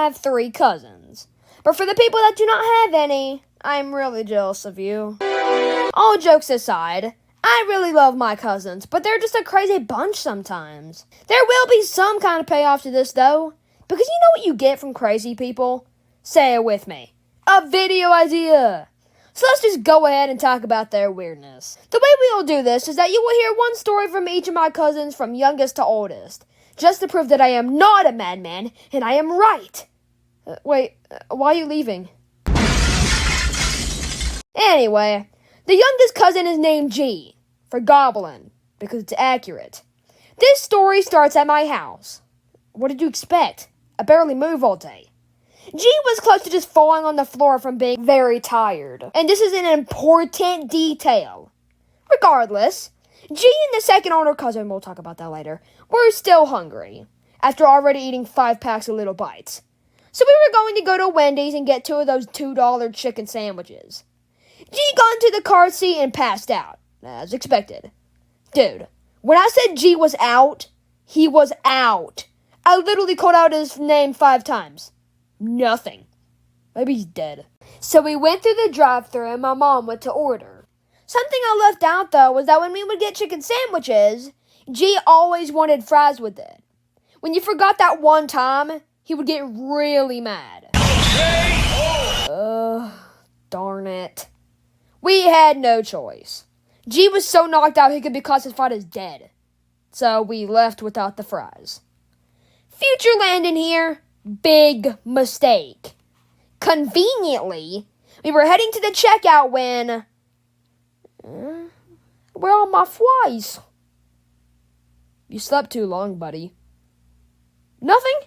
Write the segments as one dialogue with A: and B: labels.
A: have 3 cousins. But for the people that do not have any, I'm really jealous of you. All jokes aside, I really love my cousins, but they're just a crazy bunch sometimes. There will be some kind of payoff to this, though, because you know what you get from crazy people? Say it with me. A video idea! So let's just go ahead and talk about their weirdness. The way we will do this is that you will hear one story from each of my cousins from youngest to oldest, just to prove that I am not a madman and I am right. Wait, why are you leaving? Anyway, the youngest cousin is named G, for Goblin, because it's accurate. This story starts at my house. What did you expect? I barely move all day. G was close to just falling on the floor from being very tired. And this is an important detail. Regardless, G and the second older cousin, we'll talk about that later, were still hungry, after already eating 5 packs of Little Bites. So we were going to go to Wendy's and get 2 of those $2 chicken sandwiches. G got into the car seat and passed out, as expected. Dude, when I said G was out, he was out. I literally called out his name 5 times. Nothing. Maybe he's dead. So we went through the drive-thru and my mom went to order. Something I left out, though, was that when we would get chicken sandwiches, G always wanted fries with it. When you forgot that one time, he would get really mad. Darn it. We had no choice. G was so knocked out he could be classified as dead. So we left without the fries. Future Landon here, big mistake. Conveniently, we were heading to the checkout when... where are my fries? You slept too long, buddy. Nothing?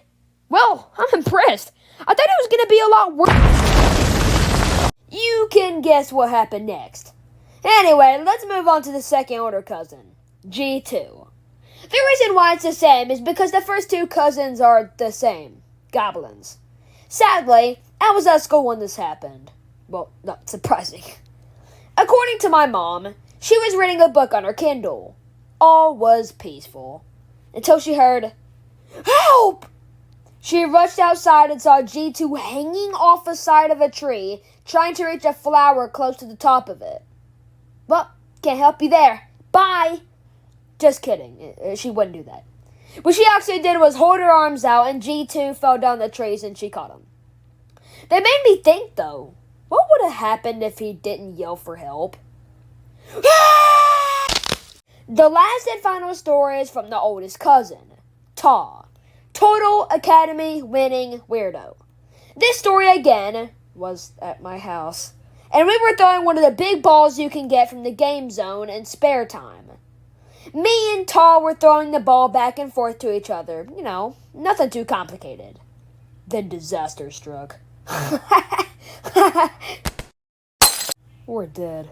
A: Well, I'm impressed. I thought it was going to be a lot worse. You can guess what happened next. Anyway, let's move on to the second older cousin, G2. The reason why it's the same is because the first 2 cousins are the same, goblins. Sadly, I was at school when this happened. Well, not surprising. According to my mom, she was reading a book on her Kindle. All was peaceful. Until she heard, "Help!" She rushed outside and saw G2 hanging off the side of a tree, trying to reach a flower close to the top of it. Well, can't help you there. Bye! Just kidding. She wouldn't do that. What she actually did was hold her arms out, and G2 fell down the trees and she caught him. They made me think, though, what would have happened if he didn't yell for help? The last and final story is from the oldest cousin, Ta. Total Academy winning weirdo. This story, again, was at my house. And we were throwing one of the big balls you can get from the game zone in spare time. Me and Ta were throwing the ball back and forth to each other. You know, nothing too complicated. Then disaster struck. We're dead.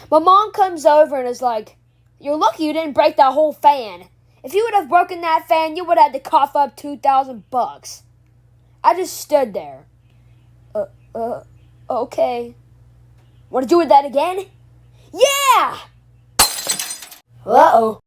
A: My mom comes over and is like, "You're lucky you didn't break that whole fan. If you would have broken that fan, you would have had to cough up $2,000. I just stood there. Okay. Want to do that again? Yeah! Uh-oh.